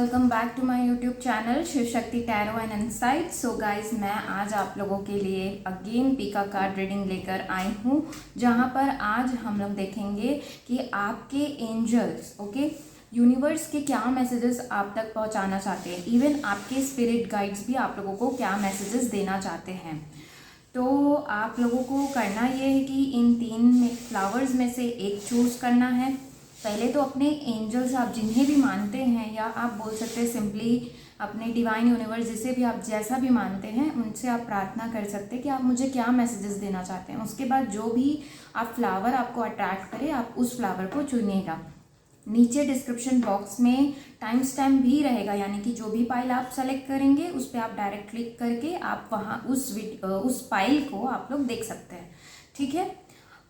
Welcome back to my YouTube channel Shiv Shakti tarot and insight. So guys, मैं आज आप लोगों के लिए अगेन पीका कार्ड रीडिंग लेकर आई हूँ, जहाँ पर आज हम लोग देखेंगे कि आपके एंजल्स यूनिवर्स के क्या मैसेजेस आप तक पहुँचाना चाहते हैं। इवन आपके स्पिरिट गाइड्स भी आप लोगों को क्या मैसेजेस देना चाहते हैं। तो आप लोगों को करना ये है कि इन तीन फ्लावर्स में से एक चूज़ करना है। पहले तो अपने एंजल्स आप जिन्हें भी मानते हैं, या आप बोल सकते हैं सिंपली अपने डिवाइन यूनिवर्स, जिसे भी आप जैसा भी मानते हैं, उनसे आप प्रार्थना कर सकते हैं कि आप मुझे क्या मैसेजेस देना चाहते हैं। उसके बाद जो भी आप फ्लावर आपको अट्रैक्ट करे, आप उस फ्लावर को चुनिएगा। नीचे डिस्क्रिप्शन बॉक्स में टाइम स्टैम्प भी रहेगा, यानी कि जो भी पाइल आप सेलेक्ट करेंगे उस पर आप डायरेक्ट क्लिक करके आप वहाँ उस पाइल को आप लोग देख सकते हैं। ठीक है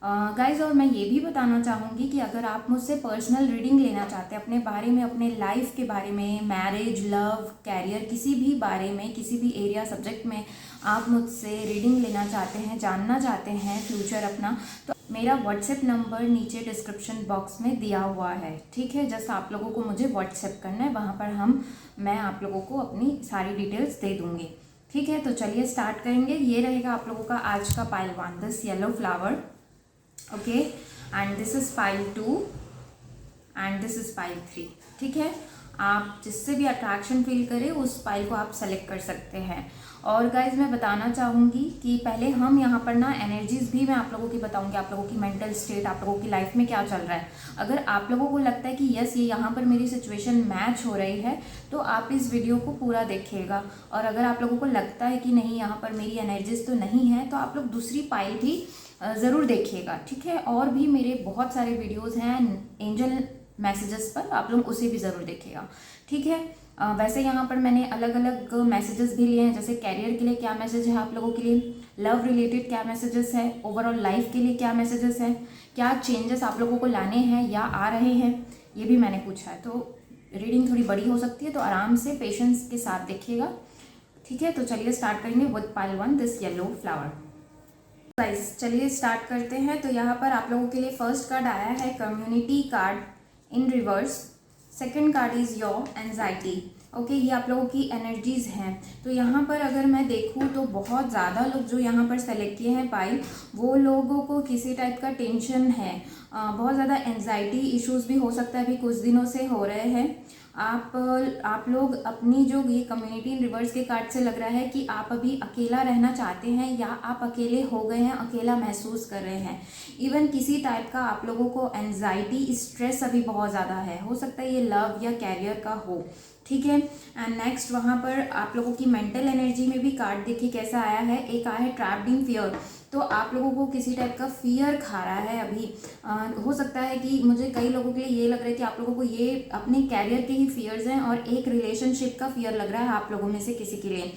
गाइज, और मैं ये भी बताना चाहूँगी कि अगर आप मुझसे पर्सनल रीडिंग लेना चाहते हैं अपने बारे में, अपने लाइफ के बारे में, मैरिज, लव, कैरियर, किसी भी बारे में, किसी भी एरिया सब्जेक्ट में आप मुझसे रीडिंग लेना चाहते हैं, जानना चाहते हैं फ्यूचर अपना, तो मेरा व्हाट्सएप नंबर नीचे डिस्क्रिप्शन बॉक्स में दिया हुआ है। ठीक है, जस्ट आप लोगों को मुझे व्हाट्सएप करना है, वहाँ पर मैं आप लोगों को अपनी सारी डिटेल्स दे दूँगी। ठीक है, तो चलिए स्टार्ट करेंगे। ये रहेगा आप लोगों का आज का pile 1, this yellow flower. Okay, and this is pile 2 and this is pile 3। ठीक है, आप जिससे भी अट्रैक्शन फील करें उस पाइल को आप सेलेक्ट कर सकते हैं। और गाइज, मैं बताना चाहूँगी कि पहले हम यहाँ पर ना एनर्जीज भी मैं आप लोगों की बताऊँगी, आप लोगों की मेंटल स्टेट, आप लोगों की लाइफ में क्या चल रहा है। अगर आप लोगों को लगता है कि यस ये यहाँ पर मेरी सिचुएशन मैच हो रही है, तो आप इस वीडियो को पूरा देखिएगा। और अगर आप लोगों को लगता है कि नहीं यहाँ पर मेरी एनर्जीज तो नहीं है, तो आप लोग दूसरी पाइल भी ज़रूर देखिएगा। ठीक है, और भी मेरे बहुत सारे वीडियोस हैं एंजल मैसेजेस पर, आप लोग उसे भी ज़रूर देखिएगा। ठीक है, वैसे यहाँ पर मैंने अलग अलग मैसेजेस भी लिए हैं, जैसे कैरियर के लिए क्या मैसेज है आप लोगों के लिए, लव रिलेटेड क्या मैसेजेस है, ओवरऑल लाइफ के लिए क्या मैसेजेस हैं, क्या चेंजेस आप लोगों को लाने हैं या आ रहे हैं, ये भी मैंने पूछा है। तो रीडिंग थोड़ी बड़ी हो सकती है, तो आराम से पेशेंस के साथ देखिएगा। ठीक है, तो चलिए स्टार्ट करेंगे with pile 1, this yellow flower. Guys, चलिए स्टार्ट करते हैं। तो यहाँ पर आप लोगों के लिए फर्स्ट कार्ड आया है community card in reverse. Second card is your anxiety. Okay, ये आप लोगों की एनर्जीज हैं। तो यहाँ पर अगर मैं देखूँ तो बहुत ज़्यादा लोग जो यहाँ पर सेलेक्ट किए हैं पाइल, वो लोगों को किसी टाइप का टेंशन है, बहुत ज़्यादा एंजाइटी इश्यूज भी हो सकता है, अभी कुछ दिनों से हो रहे हैं। आप लोग अपनी जो ये कम्युनिटी इन रिवर्स के कार्ड से लग रहा है कि आप अभी अकेला रहना चाहते हैं, या आप अकेले हो गए हैं, अकेला महसूस कर रहे हैं। इवन किसी टाइप का आप लोगों को एंजाइटी, स्ट्रेस अभी बहुत ज़्यादा है, हो सकता है ये लव या कैरियर का हो। ठीक है, एंड नेक्स्ट वहाँ पर आप लोगों की मेंटल एनर्जी में भी कार्ड देखिए कैसा आया है। एक आया है ट्रैप्ड इन फियर। तो आप लोगों को किसी टाइप का फियर खा रहा है अभी। हो सकता है कि मुझे कई लोगों के लिए ये लग रहा है कि आप लोगों को ये अपने कैरियर के ही फियर्स हैं, और एक रिलेशनशिप का फियर लग रहा है आप लोगों में से किसी के लिए।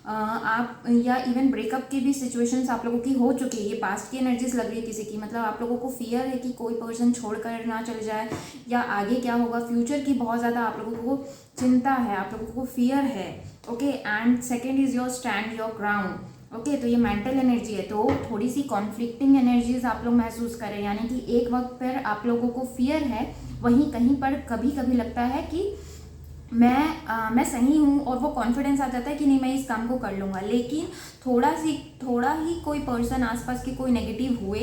आप या इवन ब्रेकअप की भी सिचुएशंस आप लोगों की हो चुकी है, ये पास्ट की एनर्जीज लग रही है किसी की। मतलब आप लोगों को फियर है कि कोई पर्सन छोड़कर ना चले जाए, या आगे क्या होगा फ्यूचर की बहुत ज़्यादा आप लोगों को चिंता है, आप लोगों को फियर है। Okay, and second is your stand your ground. Okay, तो ये मेंटल एनर्जी है, तो थोड़ी सी कॉन्फ्लिक्टिंग एनर्जीज आप लोग महसूस करें, यानी कि एक वक्त पर आप लोगों को फियर है, वहीं कहीं पर कभी कभी लगता है कि मैं सही हूँ, और वो कॉन्फिडेंस आ जाता है कि नहीं मैं इस काम को कर लूँगा। लेकिन थोड़ा ही कोई पर्सन आसपास के कोई नेगेटिव हुए,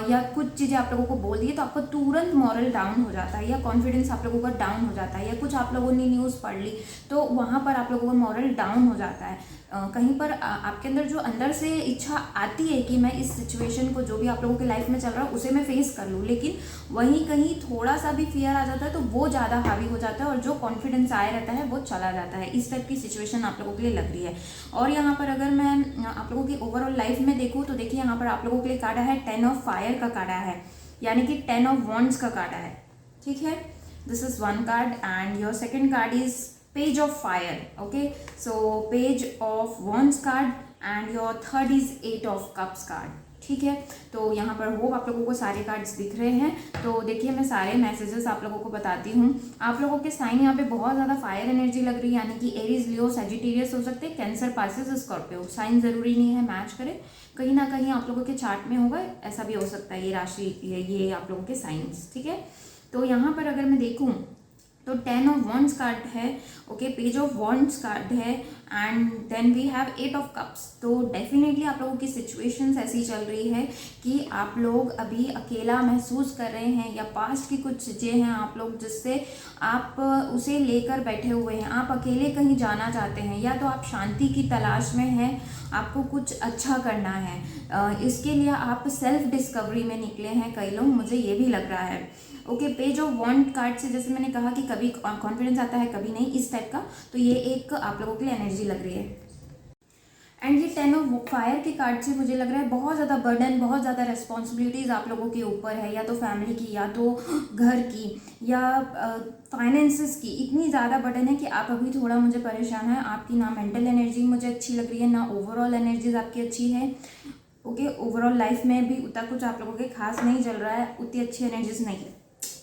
या कुछ चीज़ें आप लोगों को बोल दिए, तो आपका तुरंत मॉरल डाउन हो जाता है, या कॉन्फिडेंस आप लोगों का डाउन हो जाता है, या कुछ आप लोगों ने न्यूज़ पढ़ ली तो वहाँ पर आप लोगों का मॉरल डाउन हो जाता है। कहीं पर आपके अंदर जो अंदर से इच्छा आती है कि मैं इस सिचुएशन को, जो भी आप लोगों के लाइफ में चल रहा है, उसे मैं फेस कर लूँ, लेकिन वहीं कहीं थोड़ा सा भी फियर आ जाता है तो वो ज़्यादा हावी हो जाता है, और जो कॉन्फिडेंस आया रहता है वो चला जाता है। इस टाइप की सिचुएशन आप लोगों के लिए लग रही है। और यहाँ पर अगर मैं आप लोगों की ओवरऑल लाइफ में देखूँ तो देखिए यहाँ पर आप लोगों के लिए कार्ड है 10 ऑफ फायर का कार्ड है, यानी कि 10 ऑफ वॉन्ड्स का कार्ड है। ठीक है, this is one card, and your second card is page of fire. Okay, so page of wands card, and your third is 8 of cups card. ठीक है, तो यहाँ पर होप आप लोगों को सारे कार्ड्स दिख रहे हैं। तो देखिए मैं सारे मैसेजेस आप लोगों को बताती हूँ। आप लोगों के साइन यहाँ पे बहुत ज़्यादा फायर एनर्जी लग रही है, यानी कि एरीज, लियो, सजिटेरियस हो सकते हैं, कैंसर, पाइसेस, स्कॉर्पियो। साइन ज़रूरी नहीं है मैच करे, कहीं ना कहीं आप लोगों के चार्ट में होगा, ऐसा भी हो सकता है ये राशि, ये आप लोगों के साइंस। ठीक है, तो यहाँ पर अगर मैं देखूँ तो 10 ऑफ वॉन्ड्स कार्ड है, okay, page of wands card है, and then we have 8 of cups. तो डेफिनेटली आप लोगों की सिचुएशंस ऐसी चल रही है कि आप लोग अभी अकेला महसूस कर रहे हैं, या पास्ट की कुछ चीज़ें हैं आप लोग जिससे आप उसे लेकर बैठे हुए हैं। आप अकेले कहीं जाना चाहते हैं, या तो आप शांति की तलाश में हैं, आपको कुछ अच्छा करना है, इसके लिए आप सेल्फ डिस्कवरी में निकले हैं कई लोग, मुझे ये भी लग रहा है। Okay, page of wand card से जैसे मैंने कहा कि कभी कॉन्फिडेंस आता है कभी नहीं, इस टाइप का, तो ये एक आप लोगों के लिए एनर्जी लग रही है। एंड ये 10 ऑफ फायर के कार्ड से मुझे लग रहा है बहुत ज़्यादा बर्डन, बहुत ज़्यादा रिस्पॉन्सिबिलिटीज़ आप लोगों के ऊपर है, या तो फैमिली की, या तो घर की, या फाइनेंसेस की। इतनी ज़्यादा बर्डन है कि आप अभी थोड़ा मुझे परेशान है। आपकी ना मेंटल एनर्जी मुझे अच्छी लग रही है, ना ओवरऑल एनर्जीज आपकी अच्छी है। ओके, ओवरऑल लाइफ में भी उतना कुछ आप लोगों के खास नहीं चल रहा है, उतनी अच्छी एनर्जीज नहीं है,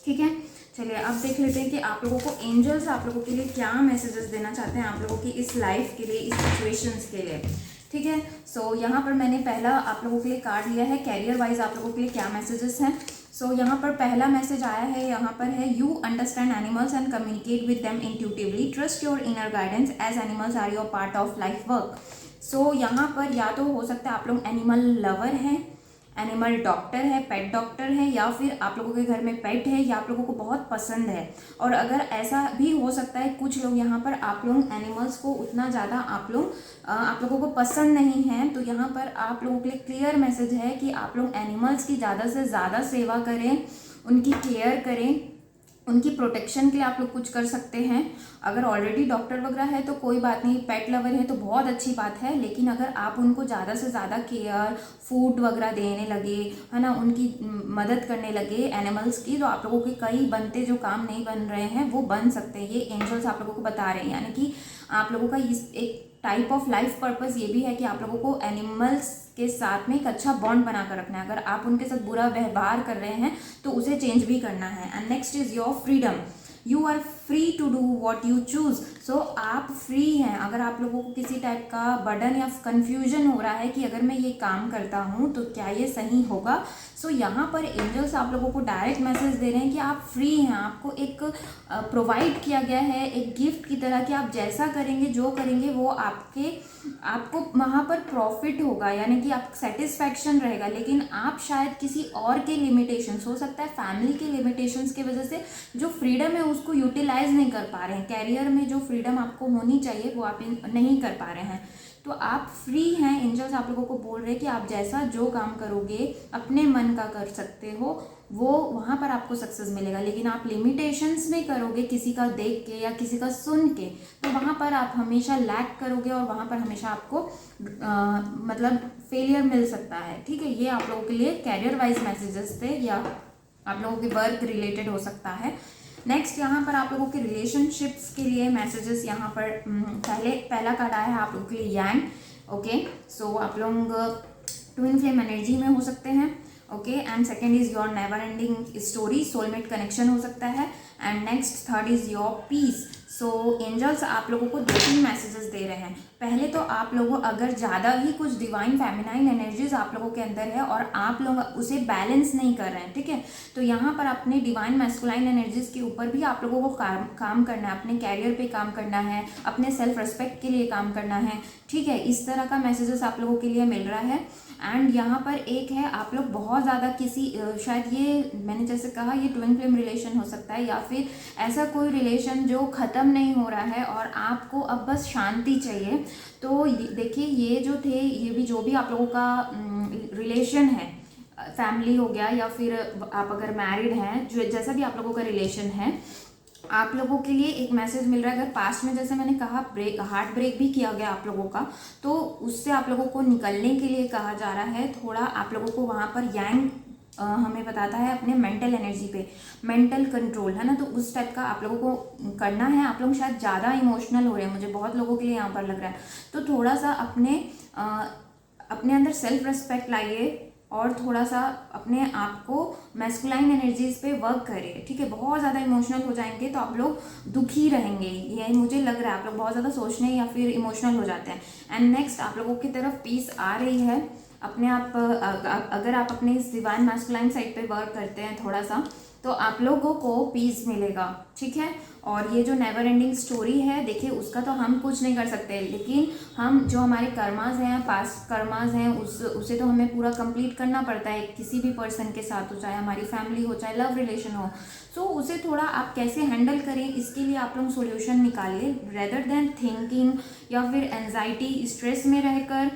ठीक है। चलिए अब देख लेते हैं कि आप लोगों को एंजल्स आप लोगों के लिए क्या मैसेजेस देना चाहते हैं आप लोगों की इस लाइफ के लिए, इस सिचुएशंस के लिए, ठीक है। सो यहाँ पर मैंने पहला आप लोगों के लिए कार्ड लिया है, कैरियर वाइज आप लोगों के लिए क्या मैसेजेस हैं। सो यहाँ पर पहला मैसेज आया है, यहाँ पर है you understand animals and communicate with them intuitively, trust your inner guidance as animals are your part of life work. So यहाँ पर या तो हो सकता है आप लोग एनिमल लवर हैं, एनिमल डॉक्टर है, पेट डॉक्टर है, या फिर आप लोगों के घर में पेट है, या आप लोगों को बहुत पसंद है। और अगर ऐसा भी हो सकता है कुछ लोग यहाँ पर आप लोग एनिमल्स को उतना ज़्यादा आप लोगों को पसंद नहीं है, तो यहाँ पर आप लोगों के लिए क्लियर मैसेज है कि आप लोग एनिमल्स की ज़्यादा से ज़्यादा सेवा करें, उनकी केयर करें, उनकी प्रोटेक्शन के लिए आप लोग कुछ कर सकते हैं। अगर ऑलरेडी डॉक्टर वगैरह है तो कोई बात नहीं, पेट लवर है तो बहुत अच्छी बात है, लेकिन अगर आप उनको ज़्यादा से ज़्यादा केयर, फूड वगैरह देने लगे, है ना, उनकी मदद करने लगे एनिमल्स की, तो आप लोगों के कई बनते जो काम नहीं बन रहे हैं वो बन सकते हैं। ये एंजल्स आप लोगों को बता रहे हैं, यानी कि आप लोगों का इस एक टाइप ऑफ लाइफ पर्पस ये भी है कि आप लोगों को एनिमल्स के साथ में एक अच्छा बॉन्ड बनाकर रखना है। अगर आप उनके साथ बुरा व्यवहार कर रहे हैं तो उसे चेंज भी करना है। And next is your freedom, you are free to do what you choose. So आप फ्री हैं। अगर आप लोगों को किसी टाइप का बर्डन या कन्फ्यूजन हो रहा है कि अगर मैं ये काम करता हूँ तो क्या ये सही होगा, सो यहाँ पर एंजल्स आप लोगों को डायरेक्ट मैसेज दे रहे हैं कि आप फ्री हैं। आपको एक प्रोवाइड किया गया है एक गिफ्ट की तरह कि आप जैसा करेंगे, जो करेंगे वो आपको वहाँ पर प्रॉफिट होगा, यानी कि आप सेटिस्फैक्शन रहेगा। लेकिन आप शायद किसी और के लिमिटेशंस, हो सकता है फैमिली के लिमिटेशंस की वजह से जो फ्रीडम है उसको यूटिलाइज नहीं कर पा रहे हैं। कैरियर में जो फ्रीडम आपको होनी चाहिए वो आप नहीं कर पा रहे हैं, तो आप फ्री हैं। एंजल्स आप लोगों को बोल रहे हैं कि आप जैसा जो काम करोगे अपने मन का कर सकते हो, वो वहाँ पर आपको सक्सेस मिलेगा। लेकिन आप लिमिटेशंस में करोगे किसी का देख के या किसी का सुन के, तो वहाँ पर आप हमेशा लैक करोगे और वहाँ पर हमेशा आपको मतलब फेलियर मिल सकता है, ठीक है। ये आप लोगों के लिए कैरियर वाइज मैसेजेस थे, या आप लोगों के वर्क रिलेटेड हो सकता है। नेक्स्ट यहाँ पर आप लोगों के रिलेशनशिप्स के लिए मैसेजेस, यहाँ पर पहला कार्ड आया है आप लोगों के लिए यांग, ओके। सो आप लोग ट्विन फ्लेम एनर्जी में हो सकते हैं, okay. And second is your never ending story, soulmate connection हो सकता है। And next third is your peace. So angels आप लोगों को 2-3 मैसेजेस दे रहे हैं। पहले तो आप लोगों अगर ज़्यादा ही कुछ डिवाइन फेमिनाइन एनर्जीज आप लोगों के अंदर है और आप लोग उसे बैलेंस नहीं कर रहे हैं, ठीक है, तो यहाँ पर अपने डिवाइन मैस्कुलाइन एनर्जीज के ऊपर भी आप लोगों को काम करना है, अपने कैरियर पे काम करना है, अपने सेल्फ रिस्पेक्ट के लिए काम करना है, ठीक है। इस तरह का मैसेजेस आप लोगों के लिए मिल रहा है। एंड यहाँ पर एक है आप लोग बहुत ज़्यादा किसी शायद ये मैंने जैसे कहा ये ट्विन फ्लेम रिलेशन हो सकता है, या फिर ऐसा कोई रिलेशन जो ख़त्म नहीं हो रहा है और आपको अब बस शांति चाहिए। तो देखिए ये जो थे, ये भी जो भी आप लोगों का रिलेशन है, फैमिली हो गया या फिर आप अगर मैरिड हैं, जो जैसा भी आप लोगों का रिलेशन है, आप लोगों के लिए एक मैसेज मिल रहा है। अगर पास्ट में जैसे मैंने कहा हार्ट ब्रेक भी किया गया आप लोगों का, तो उससे आप लोगों को निकलने के लिए कहा जा रहा है। थोड़ा आप लोगों को वहाँ पर यांग हमें बताता है अपने मेंटल एनर्जी पे, मेंटल कंट्रोल, है ना, तो उस टाइप का आप लोगों को करना है। आप लोग शायद ज़्यादा इमोशनल हो रहे हैं, मुझे बहुत लोगों के लिए यहाँ पर लग रहा है, तो थोड़ा सा अपने अंदर सेल्फ रिस्पेक्ट लाइए और थोड़ा सा अपने आप को मैस्कुलाइन एनर्जीज पे वर्क करिए, ठीक है। बहुत ज़्यादा इमोशनल हो जाएंगे तो आप लोग दुखी रहेंगे, ये मुझे लग रहा है। आप लोग बहुत ज़्यादा सोचने या फिर इमोशनल हो जाते हैं। एंड नेक्स्ट आप लोगों की तरफ पीस आ रही है। अपने आप अगर आप अपने इस डिवाइन मैस्कुलाइन साइड पे वर्क करते हैं थोड़ा सा, तो आप लोगों को पीस मिलेगा, ठीक है। और ये जो नेवर एंडिंग स्टोरी है, देखिए उसका तो हम कुछ नहीं कर सकते, लेकिन हम जो हमारे कर्मास हैं, पास्ट कर्मास हैं, उसे तो हमें पूरा कंप्लीट करना पड़ता है किसी भी पर्सन के साथ हो, चाहे हमारी फैमिली हो, चाहे लव रिलेशन हो। सो उसे थोड़ा आप कैसे हैंडल करें, इसके लिए आप लोग सॉल्यूशन निकालिए, रेदर देन थिंकिंग या फिर एंजाइटी स्ट्रेस में रहकर।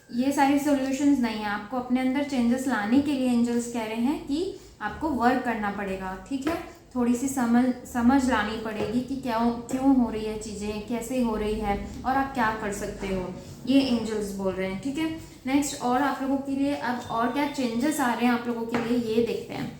ये सारी सॉल्यूशंस नहीं है, आपको अपने अंदर चेंजेस लाने के लिए एंजल्स कह रहे हैं कि आपको वर्क करना पड़ेगा, ठीक है। थोड़ी सी समझ लानी पड़ेगी कि क्यों हो रही है चीज़ें, कैसे हो रही है और आप क्या कर सकते हो, ये एंजल्स बोल रहे हैं, ठीक है। नेक्स्ट और आप लोगों के लिए अब और क्या चेंजेस आ रहे हैं आप लोगों के लिए, ये देखते हैं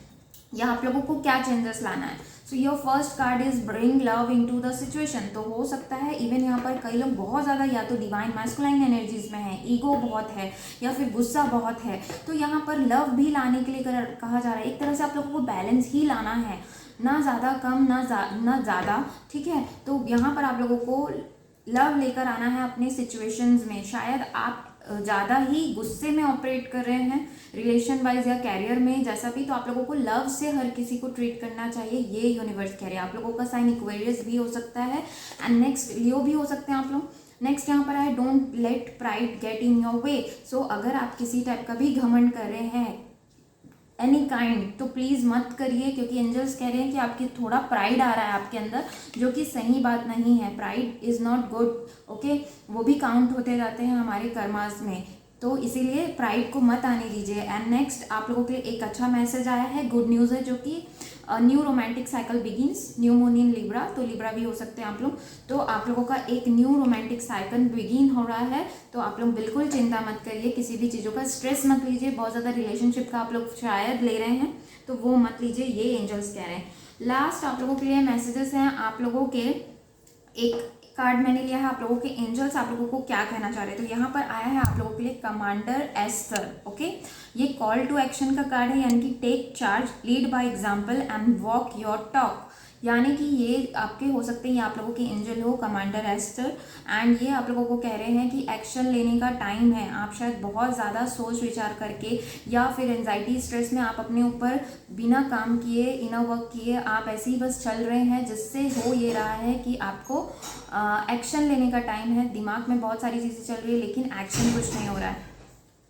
या आप लोगों को क्या चेंजेस लाना है। सो your first card is bring love into the situation. तो हो सकता है इवन यहाँ पर कई लोग बहुत ज़्यादा या तो डिवाइन मैस्कुलाइन एनर्जीज में है, ईगो बहुत है या फिर गुस्सा बहुत है, तो यहाँ पर लव भी लाने के लिए कहा जा रहा है। एक तरह से आप लोगों को बैलेंस ही लाना है, ना ज़्यादा कम ना ज़्यादा, ठीक है। तो यहाँ पर आप लोगों को लव लेकर आना है अपने सिचुएशंस में। शायद आप ज़्यादा ही गुस्से में ऑपरेट कर रहे हैं रिलेशन वाइज या कैरियर में, जैसा भी, तो आप लोगों को लव से हर किसी को ट्रीट करना चाहिए, ये यूनिवर्स कह रहे हैं। आप लोगों का साइन एक्वेरियस भी हो सकता है एंड नेक्स्ट लियो भी हो सकते हैं आप लोग। नेक्स्ट यहाँ पर है don't let pride get in your way. So अगर आप किसी टाइप का भी घमंड कर रहे हैं एनी काइंड, तो प्लीज़ मत करिए, क्योंकि एंजल्स कह रहे हैं कि आपकी थोड़ा प्राइड आ रहा है आपके अंदर, जो कि सही बात नहीं है। Pride is not good, okay. वो भी काउंट होते जाते हैं हमारे कर्मास में, तो इसीलिए प्राइड को मत आने दीजिए। एंड नेक्स्ट आप लोगों के लिए एक अच्छा मैसेज आया है, गुड न्यूज़ है, जो कि new romantic cycle begins, new moon in Libra, तो लिब्रा भी हो सकते हैं आप लोग। तो आप लोगों का एक न्यू रोमांटिक साइकिल बिगिन हो रहा है, तो आप लोग बिल्कुल चिंता मत करिए, किसी भी चीज़ों का स्ट्रेस मत लीजिए। बहुत ज़्यादा रिलेशनशिप का आप लोग शायद ले रहे हैं, तो वो मत लीजिए, ये एंजल्स कह रहे हैं। लास्ट आप लोगों के लिए मैसेजेस हैं, आप लोगों के एक कार्ड मैंने लिया है, आप लोगों के एंजल्स आप लोगों को क्या कहना चाह रहे हैं। तो यहाँ पर आया है आप लोगों के लिए कमांडर एस्थर, ओके। ये कॉल टू एक्शन का कार्ड है, यानी कि take charge, lead by example and walk your talk. यानी कि ये आपके हो सकते हैं, ये आप लोगों के एंजल हो कमांडर एस्थर, एंड ये आप लोगों को कह रहे हैं कि एक्शन लेने का टाइम है। आप शायद बहुत ज़्यादा सोच विचार करके या फिर एंजाइटी स्ट्रेस में आप अपने ऊपर बिना काम किए, इनर वर्क किए, आप ऐसे ही बस चल रहे हैं, जिससे हो ये रहा है कि आपको एक्शन लेने का टाइम है। दिमाग में बहुत सारी चीज़ें चल रही है, लेकिन एक्शन कुछ नहीं हो रहा है।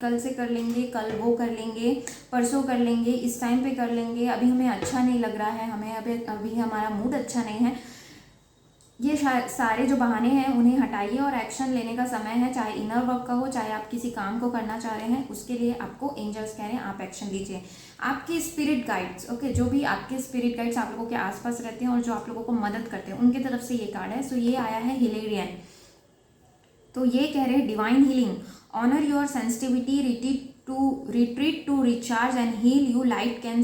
कल से कर लेंगे, कल वो कर लेंगे, परसों कर लेंगे, इस टाइम पे कर लेंगे, अभी हमें अच्छा नहीं लग रहा है, हमें अभी हमारा मूड अच्छा नहीं है। ये सारे जो बहाने हैं उन्हें हटाइए और एक्शन लेने का समय है, चाहे इनर वर्क का हो, चाहे आप किसी काम को करना चाह रहे हैं, उसके लिए आपको एंजल्स कह रहे हैं आप एक्शन लीजिए। आपके स्पिरिट गाइड्स, ओके, जो भी आपके स्पिरिट गाइड्स आप लोगों के आसपास रहते हैं और जो आप लोगों को मदद करते हैं, उनकी तरफ से ये कार्ड है। सो ये आया है हिलेरियन, तो ये कह रहे हैं divine healing, honour your sensitivity, retreat to recharge and heal, your light can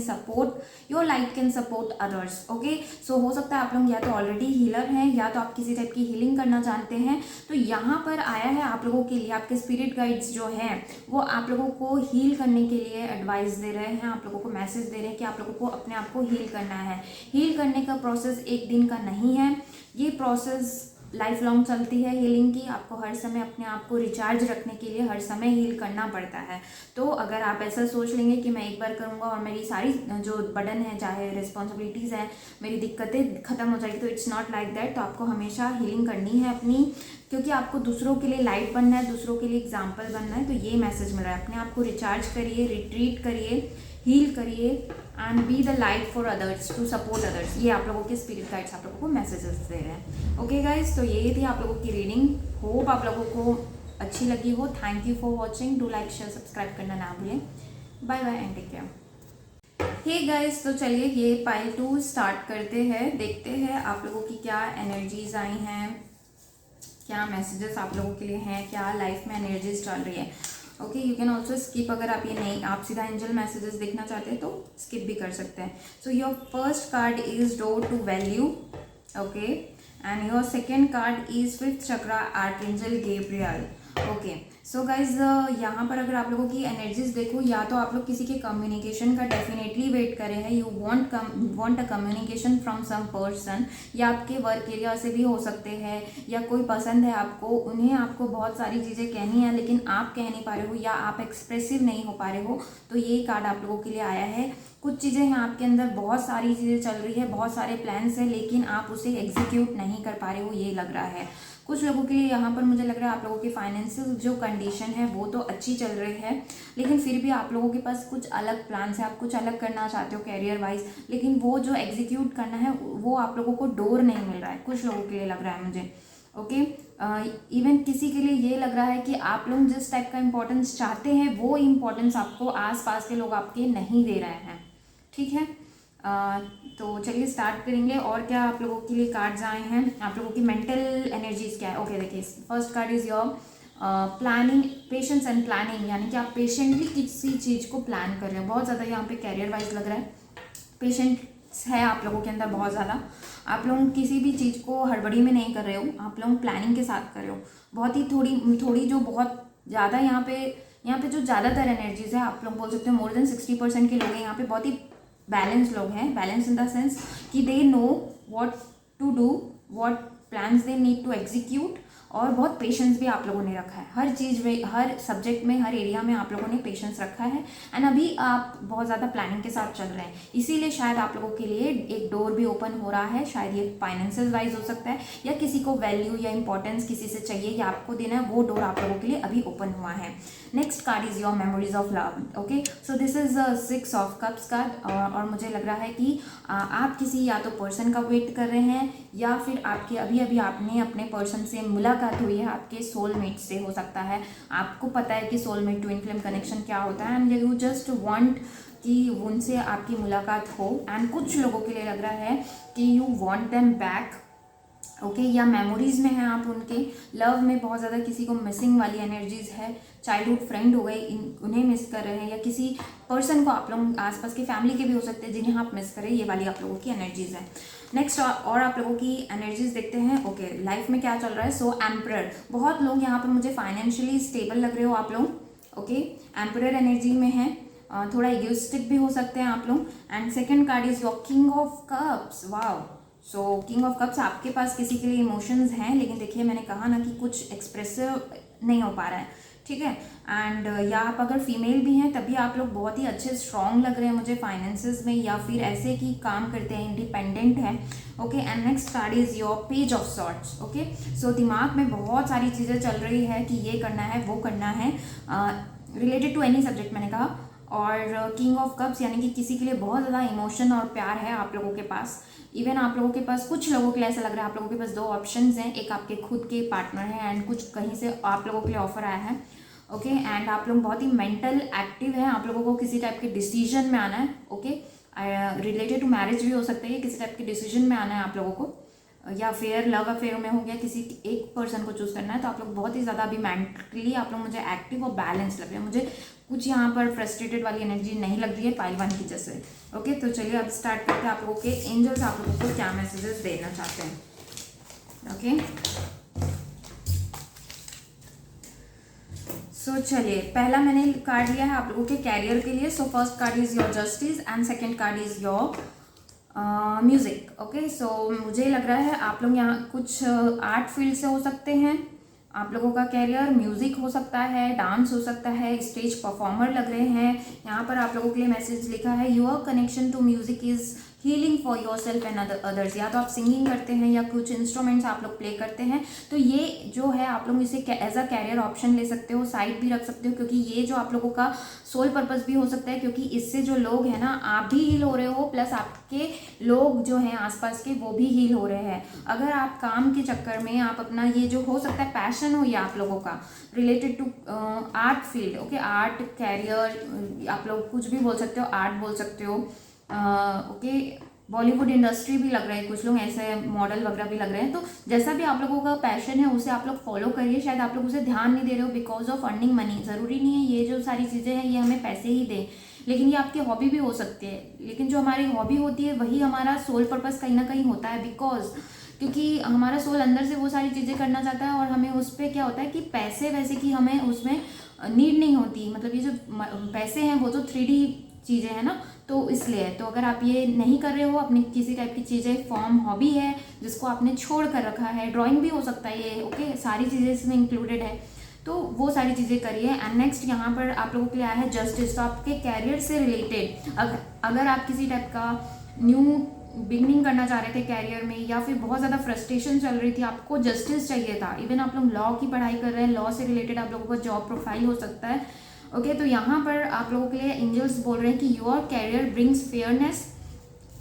support others, okay. So हो सकता है आप लोग या तो ऑलरेडी हीलर हैं या तो आप किसी टाइप की हीलिंग करना जानते हैं, तो यहाँ पर आया है आप लोगों के लिए, आपके स्पिरिट गाइड्स जो हैं वो आप लोगों को हील करने के लिए एडवाइस दे रहे हैं, आप लोगों को मैसेज दे रहे हैं कि आप लोगों को अपने आप को हील करना है। हील करने का प्रोसेस एक दिन का नहीं है, ये प्रोसेस लाइफ लॉन्ग चलती है हीलिंग की। आपको हर समय अपने आप को रिचार्ज रखने के लिए हर समय हील करना पड़ता है। तो अगर आप ऐसा सोच लेंगे कि मैं एक बार करूँगा और मेरी सारी जो बर्डन है, चाहे रिस्पॉन्सिबिलिटीज़ हैं, मेरी दिक्कतें खत्म हो जाएगी, तो इट्स नॉट लाइक दैट। तो आपको हमेशा हीलिंग करनी है अपनी, क्योंकि आपको दूसरों के लिए लाइट बनना है, दूसरों के लिए एग्जाम्पल बनना है। तो ये मैसेज मिल रहा है, अपने आप को रिचार्ज करिए, रिट्रीट करिए, हील करिए and be the light for others, to support others. ये आप लोगों के स्पिरिट गाइड्स आप लोगों को मैसेजेस दे रहे हैं, ओके गाइज। तो ये थी आप लोगों की रीडिंग, होप आप लोगों को अच्छी लगी हो। Thank you for watching, do like share subscribe करना ना भूलें। Bye bye and take care. Hey guys, तो चलिए ये पाइल 2 स्टार्ट करते हैं, देखते हैं आप लोगों की क्या एनर्जीज आई हैं, क्या मैसेजेस आप लोगों के लिए हैं, क्या लाइफ में एनर्जीज चल रही है। Okay, you can also skip, अगर आप ये नहीं, आप सीधा एंजल मैसेजेस देखना चाहते हैं तो स्किप भी कर सकते हैं। So your first card is door to value, okay, and your second card is 5th chakra archangel Gabriel, okay. So guys यहाँ पर अगर आप लोगों की एनर्जीज देखो, या तो आप लोग किसी के कम्युनिकेशन का डेफिनेटली वेट कर रहे हैं, you want a communication from some person, या आपके वर्क एरिया से भी हो सकते हैं, या कोई पसंद है आपको, उन्हें आपको बहुत सारी चीज़ें कहनी है लेकिन आप कह नहीं पा रहे हो या आप एक्सप्रेसिव नहीं हो पा रहे हो, तो ये कार्ड आप लोगों के लिए आया है। कुछ चीज़ें हैं आपके अंदर, बहुत सारी चीज़ें चल रही है, बहुत सारे प्लान्स हैं, लेकिन आप उसे एग्जीक्यूट नहीं कर पा रहे हो, ये लग रहा है। कुछ लोगों के लिए यहाँ पर मुझे लग रहा है आप लोगों की फाइनेंशियल जो कंडीशन है वो तो अच्छी चल रही है, लेकिन फिर भी आप लोगों के पास कुछ अलग प्लान्स है, आप कुछ अलग करना चाहते हो कैरियर वाइज, लेकिन वो जो एग्जीक्यूट करना है वो आप लोगों को डोर नहीं मिल रहा है, कुछ लोगों के लिए लग रहा है मुझे। ओके, इवन किसी के लिए ये लग रहा है कि आप लोग जिस टाइप का इंपॉर्टेंस चाहते हैं वो इम्पोर्टेंस आपको आसपास के लोग आपके नहीं दे रहे हैं। ठीक है, तो चलिए स्टार्ट करेंगे। और क्या आप लोगों के लिए कार्ड्स आए हैं, आप लोगों की मेंटल एनर्जीज क्या है। ओके देखिए, first card is your planning, patience and planning, यानी कि आप पेशेंटली किसी चीज़ को प्लान कर रहे हो। बहुत ज़्यादा यहाँ पे कैरियर वाइज लग रहा है पेशेंस है आप लोगों के अंदर बहुत ज़्यादा। आप लोग किसी भी चीज़ को हड़बड़ी में नहीं कर रहे हो, आप लोग प्लानिंग के साथ कर रहे हो। बहुत ही थोड़ी जो बहुत ज़्यादा यहाँ पे जो ज़्यादातर एनर्जीज है, आप लोग बोल सकते हो मोर देन 60% के लोग हैं यहाँ पे, बहुत ही बैलेंस लोग हैं। बैलेंस इन द सेंस कि they know what to do, what plans they need to execute, और बहुत पेशेंस भी आप लोगों ने रखा है हर चीज़ में, हर सब्जेक्ट में, हर एरिया में आप लोगों ने पेशेंस रखा है। एंड अभी आप बहुत ज़्यादा प्लानिंग के साथ चल रहे हैं, इसीलिए शायद आप लोगों के लिए एक डोर भी ओपन हो रहा है। शायद ये फाइनेंशियल वाइज हो सकता है, या किसी को वैल्यू या इंपॉर्टेंस किसी से चाहिए या आपको देना है, वो डोर आप लोगों के लिए अभी ओपन हुआ है। Next card is your memories of love. Okay, so this is 6 of cups card, और मुझे लग रहा है कि आप किसी या तो पर्सन का वेट कर रहे हैं, या फिर आपके अभी आपने अपने पर्सन से मुलाकात हुई है, आपके सोलमेट से हो सकता है। आपको पता है कि सोलमेट ट्विन फ्लेम कनेक्शन क्या होता है, एंड यू जस्ट वांट कि उनसे आपकी मुलाकात हो। एंड कुछ लोगों के लिए लग रहा है कि you want them back. Okay, या मेमोरीज में हैं आप उनके, लव में बहुत ज़्यादा किसी को मिसिंग वाली एनर्जीज है, चाइल्डहुड फ्रेंड हो गए, उन्हें मिस कर रहे हैं, या किसी पर्सन को आप लोग आसपास की फैमिली के भी हो सकते हैं जिन्हें आप मिस कर रहे हैं, ये वाली आप लोगों की एनर्जीज है। नेक्स्ट और आप लोगों की एनर्जीज देखते हैं। ओके, लाइफ में क्या चल रहा है। सो एम्परर, बहुत लोग यहाँ पर मुझे फाइनेंशियली स्टेबल लग रहे हो आप लोग। ओके, एम्परर एनर्जी में है, थोड़ा इगोइस्टिक भी हो सकते हैं आप लोग। And second card is your king of cups. Wow, so king of cups, आपके पास किसी के लिए इमोशंस हैं, लेकिन देखिए मैंने कहा ना कि कुछ एक्सप्रेसिव नहीं हो पा रहा है। ठीक है, एंड या आप अगर फीमेल भी हैं तभी आप लोग बहुत ही अच्छे स्ट्रॉन्ग लग रहे हैं मुझे फाइनेंसेस में, या फिर ऐसे कि काम करते हैं, इंडिपेंडेंट हैं। Okay, and next card is your page of swords. Okay, so दिमाग में बहुत सारी चीज़ें चल रही है कि ये करना है, वो करना है, रिलेटेड टू एनी सब्जेक्ट मैंने कहा। और किंग ऑफ कप्स यानी कि किसी के लिए बहुत ज़्यादा इमोशन और प्यार है आप लोगों के पास। इवन आप लोगों के पास, कुछ लोगों के लिए ऐसा लग रहा है आप लोगों के पास 2 ऑप्शंस हैं, एक आपके खुद के पार्टनर है एंड कुछ कहीं से आप लोगों के लिए ऑफर आया है। ओके, एंड आप लोग बहुत ही मेंटल एक्टिव हैं, आप लोगों को किसी टाइप के डिसीजन में आना है। ओके, रिलेटेड टू मैरिज भी हो सकता है, किसी टाइप के डिसीजन में आना है आप लोगों को, या फिर लव अफेयर में हो गया, किसी एक पर्सन को चूज करना है। तो आप लोग बहुत ही ज़्यादा अभी मेंटली आप लोग मुझे एक्टिव और बैलेंस लग रहे हैं, मुझे कुछ यहाँ पर फ्रस्ट्रेटेड वाली एनर्जी नहीं लग रही है पाइल 1 की जैसे। ओके, तो चलिए अब स्टार्ट करते हैं, आप लोगों के एंजल्स आप लोगों को क्या मैसेजेस देना चाहते हैं। ओके, सो चलिए, पहला मैंने कार्ड लिया है आप लोगों के कैरियर के लिए। So first card is your justice and second card is your music. Okay, so मुझे लग रहा है आप लोग यहाँ कुछ आर्ट फील्ड से हो सकते हैं, आप लोगों का कैरियर म्यूजिक हो सकता है, डांस हो सकता है, स्टेज परफॉर्मर लग रहे हैं। यहाँ पर आप लोगों के लिए मैसेज लिखा है, your connection to music is healing for yourself and others. या तो आप सिंगिंग करते हैं या कुछ इंस्ट्रूमेंट्स आप लोग प्ले करते हैं, तो ये जो है आप लोग इसे एज अ कैरियर ऑप्शन ले सकते हो, साइड भी रख सकते हो, क्योंकि ये जो आप लोगों का सोल पर्पस भी हो सकता है, क्योंकि इससे जो लोग हैं ना, आप भी हील हो रहे हो, प्लस आपके लोग जो हैं आसपास के वो भी हील हो रहे हैं। अगर आप काम के चक्कर में आप अपना ये जो हो सकता है पैशन हो, या आप लोगों का related to art field, okay, art career आप लोग कुछ भी बोल सकते हो, आर्ट बोल सकते हो। ओके, बॉलीवुड इंडस्ट्री भी लग रहा है, कुछ लोग ऐसे मॉडल वगैरह भी लग रहे हैं। तो जैसा भी आप लोगों का पैशन है उसे आप लोग फॉलो करिए। शायद आप लोग उसे ध्यान नहीं दे रहे हो बिकॉज ऑफ अर्निंग मनी। ज़रूरी नहीं है ये जो सारी चीज़ें हैं ये हमें पैसे ही दें, लेकिन ये आपकी हॉबी भी हो सकती है। लेकिन जो हमारी हॉबी होती है वही हमारा सोल पर्पस कहीं ना कहीं होता है, बिकॉज क्योंकि हमारा सोल अंदर से वो सारी चीज़ें करना चाहता है और हमें उस पर क्या होता है कि पैसे वैसे की हमें उसमें नीड नहीं होती, मतलब ये जो पैसे हैं वो तो 3D चीज़ें हैं ना, तो इसलिए तो अगर आप ये नहीं कर रहे हो, अपनी किसी टाइप की चीज़ें फॉर्म हॉबी है जिसको आपने छोड़ कर रखा है, ड्राइंग भी हो सकता है ये, ओके, सारी चीज़ें इसमें इंक्लूडेड है, तो वो सारी चीज़ें करिए। एंड नेक्स्ट यहाँ पर आप लोगों के लिए आया है जस्टिस। तो आपके कैरियर से रिलेटेड अगर आप किसी टाइप का न्यू बिगनिंग करना चाह रहे थे कैरियर में, या फिर बहुत ज़्यादा फ्रस्ट्रेशन चल रही थी, आपको जस्टिस चाहिए था, इवन आप लोग लॉ की पढ़ाई कर रहे हैं, लॉ से रिलेटेड आप लोगों का जॉब प्रोफाइल हो सकता है, ओके, तो यहाँ पर आप लोगों के लिए एंजल्स बोल रहे हैं कि your career brings fairness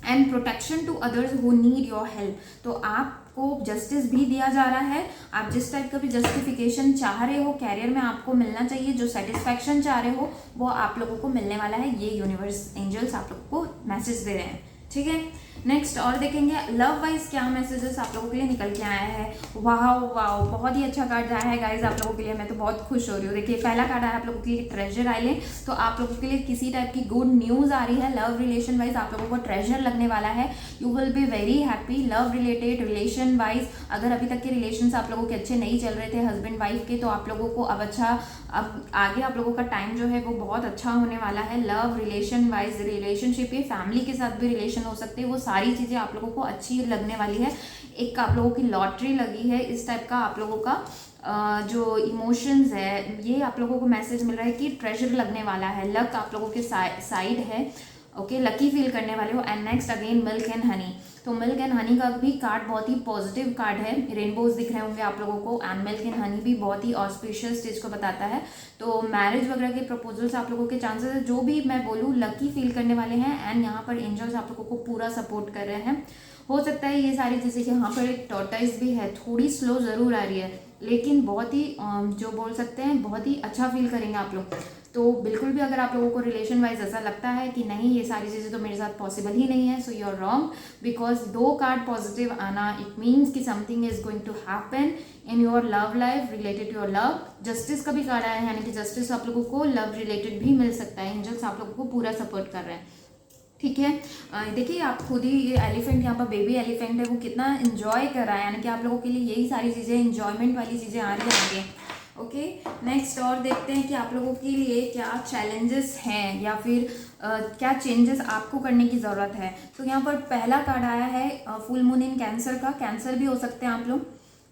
and protection to others who need your help. तो आपको जस्टिस भी दिया जा रहा है, आप जिस टाइप का भी जस्टिफिकेशन चाह रहे हो कैरियर में आपको मिलना चाहिए, जो सेटिस्फैक्शन चाह रहे हो वो आप लोगों को मिलने वाला है, ये यूनिवर्स एंजल्स आप लोगों को मैसेज दे रहे हैं, ठीक है। नेक्स्ट और देखेंगे लव वाइज क्या मैसेजेस आप लोगों के लिए निकल के आया है। वाह वाह, बहुत ही अच्छा कार्ड आया है गाइज आप लोगों के लिए, मैं तो बहुत खुश हो रही हूँ। देखिए पहला कार्ड आया आप लोगों के लिए ट्रेजर आइलैंड, तो आप लोगों के लिए किसी टाइप की गुड न्यूज़ आ रही है, लव रिलेशन वाइज आप लोगों को ट्रेजर लगने वाला है, you will be very happy love related relation wise. अगर अभी तक के रिलेशन आप लोगों के अच्छे नहीं चल रहे थे हस्बैंड वाइफ के, तो आप लोगों को अब अच्छा, अब आगे आप लोगों का टाइम जो है वो बहुत अच्छा होने वाला है लव रिलेशन वाइज। रिलेशनशिप ये फैमिली के साथ भी रिलेशन हो सकते हैं, वो सारी चीज़ें आप लोगों को अच्छी लगने वाली है। एक आप लोगों की लॉटरी लगी है, इस टाइप का आप लोगों का जो इमोशंस है ये आप लोगों को मैसेज मिल रहा है कि ट्रेजर लगने वाला है, लक आप लोगों के साइड है, ओके, लकी फील करने वाले हो। And next again milk and honey, तो मिल्क एंड हनी का भी कार्ड बहुत ही पॉजिटिव कार्ड है, रेनबोज दिख रहे होंगे आप लोगों को, एंड मिल्क एंड हनी भी बहुत ही ऑस्पिशियस स्टेज को बताता है, तो मैरिज वगैरह के प्रपोजल्स आप लोगों के चांसेस है, जो भी मैं बोलूँ लकी फील करने वाले हैं। एंड यहाँ पर एंजल्स आप लोगों को पूरा सपोर्ट कर रहे हैं। हो सकता है ये सारी चीज़ें, यहाँ पर एक टॉर्टाइस भी है, थोड़ी स्लो ज़रूर आ रही है, लेकिन बहुत ही जो बोल सकते हैं बहुत ही अच्छा फील करेंगे आप लोग। तो बिल्कुल भी अगर आप लोगों को रिलेशन वाइज ऐसा लगता है कि नहीं ये सारी चीज़ें तो मेरे साथ पॉसिबल ही नहीं है, so you are wrong, because 2 card positive आना इट मीन्स कि something is going to happen in your love life related to your love. Justice का भी कार्ड आया है, यानी कि जस्टिस आप लोगों को लव रिलेटेड भी मिल सकता है, एंजल्स आप लोगों को पूरा सपोर्ट कर रहे हैं, ठीक है। देखिए आप खुद ही, ये एलिफेंट यहाँ पर बेबी एलिफेंट है, वो कितना इन्जॉय कर रहा है, यानी कि आप लोगों के लिए यही सारी चीज़ें इंजॉयमेंट वाली चीज़ें आ रही है आगे, ओके। नेक्स्ट और देखते हैं कि आप लोगों के लिए क्या चैलेंजेस हैं या फिर क्या चेंजेस आपको करने की ज़रूरत है। तो यहाँ पर पहला कार्ड आया है फुल मून इन कैंसर का, कैंसर भी हो सकते हैं आप लोग,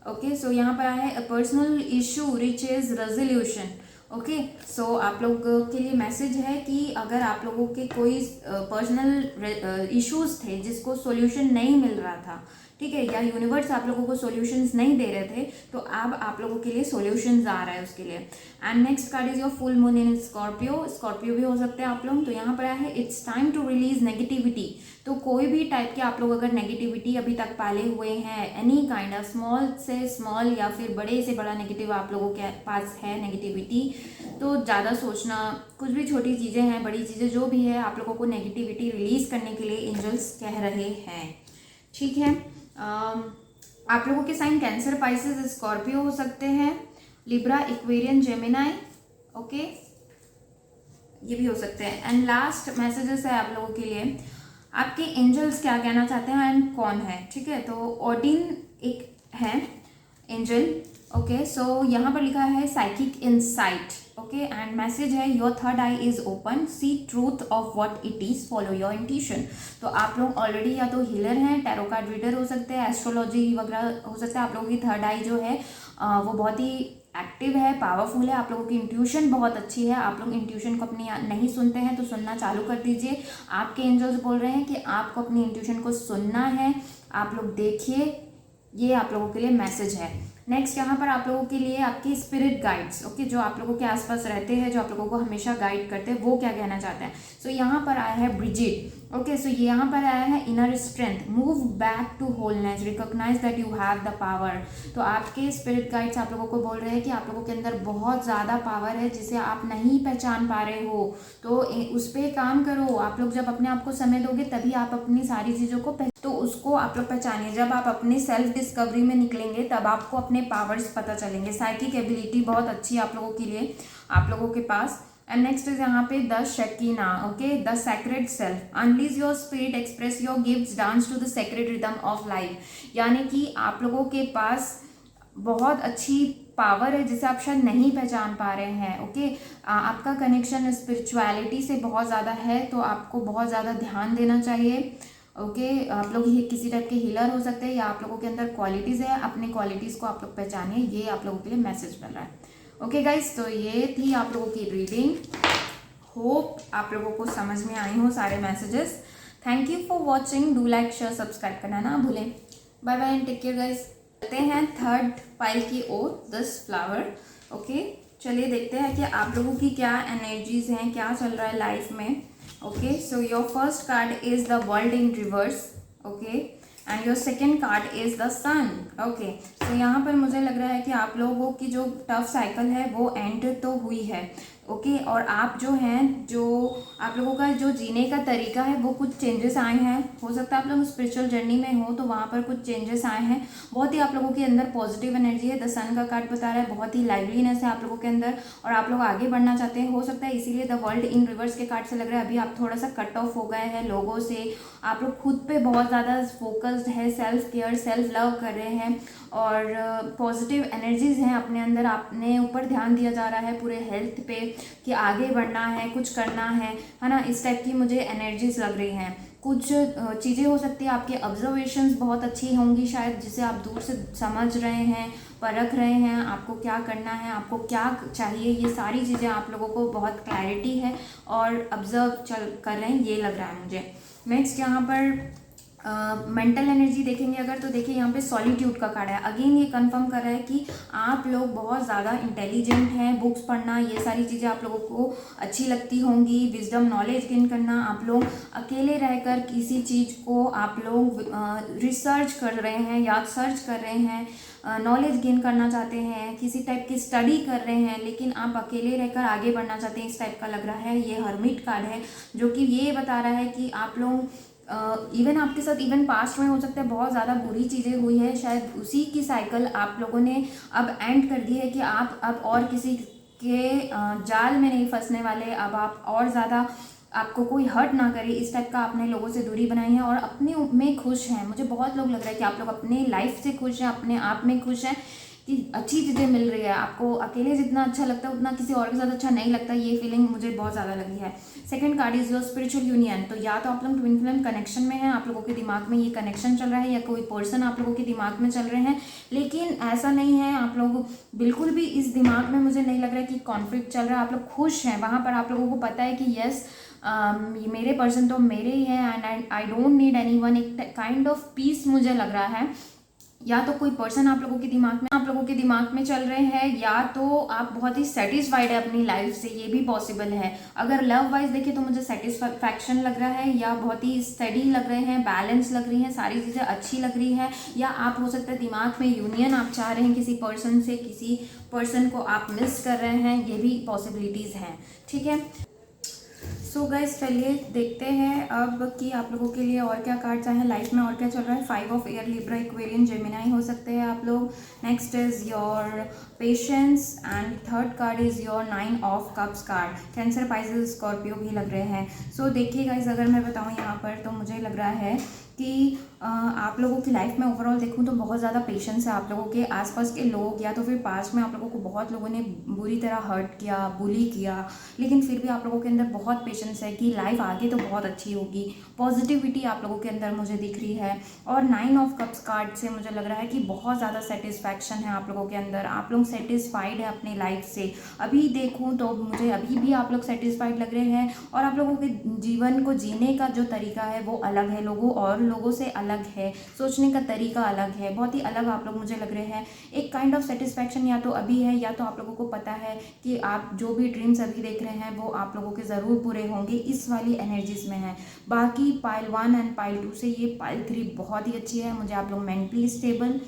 ओके। सो यहाँ पर आया है personal issue reaches resolution, okay. So आप लोग के लिए मैसेज है कि अगर आप लोगों के कोई पर्सनल इश्यूज थे जिसको सॉल्यूशन नहीं मिल रहा था, ठीक है, या यूनिवर्स आप लोगों को सॉल्यूशंस नहीं दे रहे थे, तो अब आप लोगों के लिए सॉल्यूशंस आ रहा है उसके लिए। And next card is your full moon in Scorpio, Scorpio भी हो सकते हैं आप लोग। तो यहाँ पर आया है it's time to release negativity, तो कोई भी टाइप के आप लोग अगर नेगेटिविटी अभी तक पाले हुए हैं, एनी काइंड ऑफ स्मॉल से स्मॉल या फिर बड़े से बड़ा नेगेटिव आप लोगों के पास है नेगेटिविटी, तो ज़्यादा सोचना, कुछ भी छोटी चीज़ें हैं बड़ी चीज़ें जो भी है, आप लोगों को नेगेटिविटी रिलीज करने के लिए एंजल्स कह रहे हैं, ठीक है। आप लोगों के साइन कैंसर, पाइसेस, स्कॉर्पियो हो सकते हैं, लिब्रा, इक्वेरियन, जेमिनाई, ओके, ये भी हो सकते हैं। एंड लास्ट मैसेजेस है आप लोगों के लिए, आपके एंजल्स क्या कहना चाहते हैं एंड कौन है, ठीक है। तो ओडिन एक है एंजल, ओके। सो यहाँ पर लिखा है psychic insight, okay, and message है your third eye is open, see truth of what it is, follow your intuition. तो आप लोग ऑलरेडी या तो हीलर हैं, टैरो कार्ड रीडर हो सकते हैं, एस्ट्रोलॉजी वगैरह हो सकता है, आप लोगों की थर्ड आई जो है वो बहुत ही एक्टिव है, पावरफुल है, आप लोगों की इंट्यूशन बहुत अच्छी है, आप लोग इंट्यूशन को अपनी नहीं सुनते हैं तो सुनना चालू कर दीजिए। आपके एंजल्स बोल रहे हैं कि आपको अपनी इंट्यूशन को सुनना है, आप लोग देखिए, ये आप लोगों के लिए मैसेज है। नेक्स्ट यहाँ पर आप लोगों के लिए आपकी स्पिरिट गाइड्स, ओके, जो आप लोगों के आसपास रहते हैं, जो आप लोगों को हमेशा गाइड करते हैं, वो क्या कहना चाहते हैं। सो यहाँ पर आया है ब्रिजिड, ओके। सो ये यहाँ पर आया है inner strength, move back to wholeness, recognize that you have the power. तो आपके स्पिरिट गाइड्स आप लोगों को बोल रहे हैं कि आप लोगों के अंदर बहुत ज़्यादा पावर है जिसे आप नहीं पहचान पा रहे हो, तो उस पर काम करो। आप लोग जब अपने आप को समय दोगे तभी आप अपनी सारी चीज़ों को तो उसको आप लोग पहचानिए। जब आप अपने सेल्फ डिस्कवरी में निकलेंगे तब आपको अपने पावर्स पता चलेंगे। साइकिक एबिलिटी बहुत अच्छी है आप लोगों के लिए, आप लोगों के पास, एंड नेक्स्ट इज यहाँ पे the Shekinah, okay, the sacred self, unleash your spirit, express your gifts, dance to the sacred rhythm of life. यानी कि आप लोगों के पास बहुत अच्छी पावर है जिसे आप शायद नहीं पहचान पा रहे हैं, ओके। आपका कनेक्शन स्पिरिचुअलिटी से बहुत ज़्यादा है, तो आपको बहुत ज़्यादा ध्यान देना चाहिए, ओके। आप लोग किसी टाइप के हीलर हो सकते हैं या आप लोगों के अंदर क्वालिटीज़ है, अपनी क्वालिटीज़ को आप लोग पहचानिए, ये आप लोगों के लिए मैसेज मिल रहा है, ओके गाइज। तो ये थी आप लोगों की रीडिंग, होप आप लोगों को समझ में आई हो सारे messages. Thank you for watching, do like share subscribe करना ना भूलें। Bye bye and take care guys. चलते हैं थर्ड पाइल की ओर, दिस फ्लावर, ओके। चलिए देखते हैं कि आप लोगों की क्या एनर्जीज हैं, क्या चल रहा है लाइफ में, okay. So your first card is the world in reverse, okay, and your second card is the sun, okay. So यहाँ पर मुझे लग रहा है कि आप लोगों की जो टफ साइकिल है वो एंड तो हुई है, ओके। और आप जो हैं, जो आप लोगों का जो जीने का तरीका है वो कुछ चेंजेस आए हैं। हो सकता है आप लोग स्पिरिचुअल जर्नी में हो तो वहाँ पर कुछ चेंजेस आए हैं। बहुत ही आप लोगों के अंदर पॉजिटिव एनर्जी है, द सन का कार्ड बता रहा है, बहुत ही लाइवलीनेस है आप लोगों के अंदर और आप लोग आगे बढ़ना चाहते हैं। हो सकता है इसीलिए द वर्ल्ड इन रिवर्स के कार्ड से लग रहा है अभी आप थोड़ा सा कट ऑफ हो गए हैं लोगों से, आप लोग खुद पे बहुत ज़्यादा फोकस्ड है, सेल्फ केयर, सेल्फ लव कर रहे हैं और पॉजिटिव एनर्जीज हैं अपने अंदर, अपने ऊपर ध्यान दिया जा रहा है पूरे हेल्थ पे कि आगे बढ़ना है, कुछ करना है ना, इस टाइप की मुझे एनर्जीज लग रही हैं। कुछ चीज़ें हो सकती है आपके ऑब्जर्वेशंस बहुत अच्छी होंगी शायद, जिसे आप दूर से समझ रहे हैं, परख रहे हैं, आपको क्या करना है, आपको क्या चाहिए, ये सारी चीज़ें आप लोगों को बहुत क्लैरिटी है और ऑब्जर्व कर रहे हैं, ये लग रहा है मुझे। नेक्स्ट यहाँ पर मेंटल एनर्जी देखेंगे अगर, तो देखिए यहाँ पे सॉलिट्यूड का कार्ड है। अगेन ये कंफर्म कर रहा है कि आप लोग बहुत ज़्यादा इंटेलिजेंट हैं, बुक्स पढ़ना, ये सारी चीज़ें आप लोगों को अच्छी लगती होंगी, विजडम, नॉलेज गेन करना। आप लोग अकेले रहकर किसी चीज़ को आप लोग रिसर्च कर रहे हैं या सर्च कर रहे हैं, नॉलेज गेन करना चाहते हैं, किसी टाइप की स्टडी कर रहे हैं, लेकिन आप अकेले रहकर आगे बढ़ना चाहते हैं, इस टाइप का लग रहा है। ये हर्मिट कार्ड है जो कि ये बता रहा है कि आप लोग इवन आपके साथ इवन पास्ट में हो सकता है बहुत ज़्यादा बुरी चीज़ें हुई है, शायद उसी की साइकिल आप लोगों ने अब एंड कर दी है कि आप अब और किसी के जाल में नहीं फंसने वाले, अब आप और ज़्यादा आपको कोई हर्ट ना करे, इस टाइप का आपने लोगों से दूरी बनाई है और अपने में खुश हैं। मुझे बहुत लोग लग रहा है कि आप लोग अपने लाइफ से खुश हैं, अपने आप में खुश हैं कि अच्छी चीज़ें मिल रही है आपको। अकेले जितना अच्छा लगता है उतना किसी और के साथ अच्छा नहीं लगता, ये फीलिंग मुझे बहुत ज़्यादा लगी है। Second card is your spiritual union, तो या तो आप लोग ट्विन फ्लेम कनेक्शन में हैं, आप लोगों के दिमाग में ये कनेक्शन चल रहा है या कोई पर्सन आप लोगों के दिमाग में चल रहे हैं, लेकिन ऐसा नहीं है आप लोग बिल्कुल भी इस दिमाग में मुझे नहीं लग रहा है कि कॉन्फ्लिक्ट चल रहा है। आप लोग खुश हैं, वहाँ पर आप लोगों को पता है कि यस मेरे पर्सन तो मेरे ही हैं and I don't need any one, एक काइंड ऑफ पीस मुझे लग रहा है। या तो कोई पर्सन आप लोगों के दिमाग में चल रहे हैं या तो आप बहुत ही सेटिस्फाइड है अपनी लाइफ से, ये भी पॉसिबल है। अगर लव वाइज देखें तो मुझे सेटिस्फैक्शन लग रहा है या बहुत ही स्टडी लग रहे हैं, बैलेंस लग रही हैं, सारी चीज़ें अच्छी लग रही है। या आप हो सकता है दिमाग में यूनियन आप चाह रहे हैं किसी पर्सन से, किसी पर्सन को आप मिस कर रहे हैं, ये भी पॉसिबिलिटीज़ हैं, ठीक है। सो गाइस चलिए देखते हैं अब कि आप लोगों के लिए और क्या कार्ड्स आए हैं लाइफ में और क्या चल रहा है। 5 of air, Libra, Aquarian, Gemini हो सकते हैं आप लोग। Next is your patience and third card is your 9 of cups card. Cancer, Pisces, Scorpio भी लग रहे हैं। सो देखिए गाइस अगर मैं बताऊँ यहाँ पर तो मुझे लग रहा है कि आप लोगों की लाइफ में ओवरऑल देखूँ तो बहुत ज़्यादा पेशेंस है। आप लोगों के आसपास के लोग या तो फिर पास्ट में आप लोगों को बहुत लोगों ने बुरी तरह हर्ट किया, बुली किया, लेकिन फिर भी आप लोगों के अंदर बहुत पेशेंस है कि लाइफ आगे तो बहुत अच्छी होगी। पॉजिटिविटी आप लोगों के अंदर मुझे दिख रही है। और 9 ऑफ कप्स कार्ड से मुझे लग रहा है कि बहुत ज़्यादा सेटिस्फैक्शन है आप लोगों के अंदर, आप लोग सेटिस्फाइड है अपनी लाइफ से। अभी देखूँ तो मुझे अभी भी आप लोग सेटिस्फाइड लग रहे हैं और आप लोगों के जीवन को जीने का जो तरीका है वो अलग है, लोगों से अलग है, सोचने का तरीका अलग है, बहुत ही अलग आप लोग मुझे लग रहे हैं। एक काइंड ऑफ सेटिस्फैक्शन या तो अभी है या तो आप लोगों को पता है कि आप जो भी ड्रीम्स अभी देख रहे हैं वो आप लोगों के ज़रूर पूरे होंगे, इस वाली एनर्जीज में है। बाकी पाइल 1 एंड पाइल 2 से ये पाइल 3 बहुत ही अच्छी है। मुझे आप लोग मेंटली स्टेबल,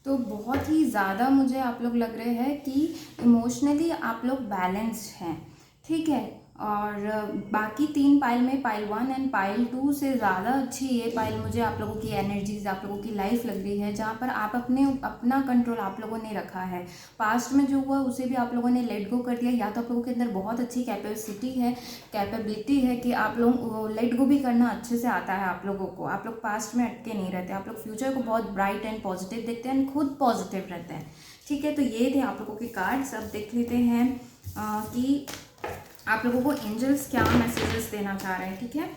तो बहुत ही ज़्यादा मुझे आप लोग लग रहे हैं कि इमोशनली आप लोग बैलेंस्ड हैं, ठीक है। और बाकी 3 पाइल में पाइल 1 एंड पाइल 2 से ज़्यादा अच्छी ये पाइल मुझे आप लोगों की एनर्जीज, आप लोगों की लाइफ लग रही है, जहाँ पर आप अपना कंट्रोल आप लोगों ने रखा है। पास्ट में जो हुआ उसे भी आप लोगों ने लेट गो कर दिया, या तो आप लोगों के अंदर बहुत अच्छी कैपेबिलिटी है कि आप लोग लेट गो भी करना अच्छे से आता है आप लोगों को। आप लोग पास्ट में अटके नहीं रहते, आप लोग फ्यूचर को बहुत ब्राइट एंड पॉजिटिव देखते हैं एंड खुद पॉजिटिव रहते हैं। ठीक है, तो ये थे आप लोगों के कार्ड्स। अब देख लेते हैं कि आप लोगों को एंजल्स क्या मैसेजेस देना चाह रहे हैं। ठीक है,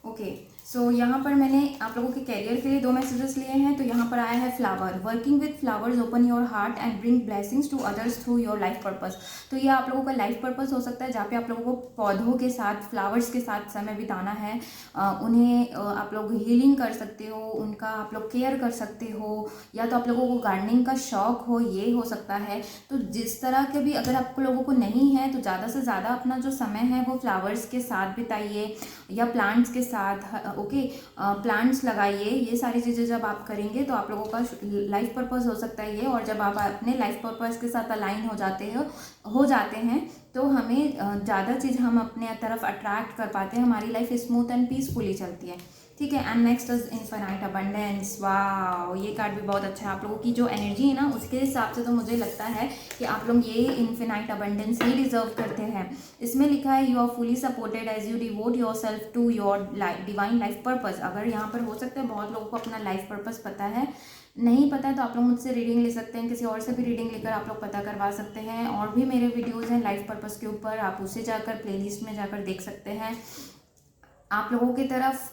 ओके। सो यहाँ पर मैंने आप लोगों के कैरियर के लिए 2 मैसेजेस लिए हैं। तो यहाँ पर आया है flower, working with flowers open your heart and bring blessings to others through your life purpose. तो ये आप लोगों का लाइफ पर्पस हो सकता है, जहाँ पे आप लोगों को पौधों के साथ, फ्लावर्स के साथ समय बिताना है। उन्हें आप लोग हीलिंग कर सकते हो, उनका आप लोग केयर कर सकते हो, या तो आप लोगों को गार्डनिंग का शौक हो, ये हो सकता है। तो जिस तरह के भी अगर आप लोगों को नहीं है तो ज़्यादा से ज़्यादा अपना जो समय है वो फ्लावर्स के साथ बिताइए या प्लांट्स के साथ। ओके, प्लांट्स लगाइए। ये सारी चीज़ें जब आप करेंगे तो आप लोगों का लाइफ पर्पस हो सकता है ये। और जब आप अपने लाइफ पर्पस के साथ अलाइन हो जाते हैं तो हमें ज़्यादा चीज़ हम अपने तरफ अट्रैक्ट कर पाते हैं, हमारी लाइफ स्मूथ एंड पीसफुली चलती है। ठीक है, and next is infinite abundance. वाह, ये कार्ड भी बहुत अच्छा है। आप लोगों की जो एनर्जी है ना उसके हिसाब से तो मुझे लगता है कि आप लोग ये इन्फिनाइट अबंडेंस ही डिजर्व करते हैं। इसमें लिखा है you are fully supported as you devote yourself to your divine life purpose. अगर यहाँ पर हो सकता है बहुत लोगों को अपना लाइफ पर्पस पता है, नहीं पता है तो आप लोग मुझसे रीडिंग ले सकते हैं, किसी और से भी रीडिंग लेकर आप लोग पता करवा सकते हैं। और भी मेरे वीडियोज़ हैं लाइफ पर्पस के ऊपर, आप उसे जाकर प्लेलिस्ट में जाकर देख सकते हैं। आप लोगों की तरफ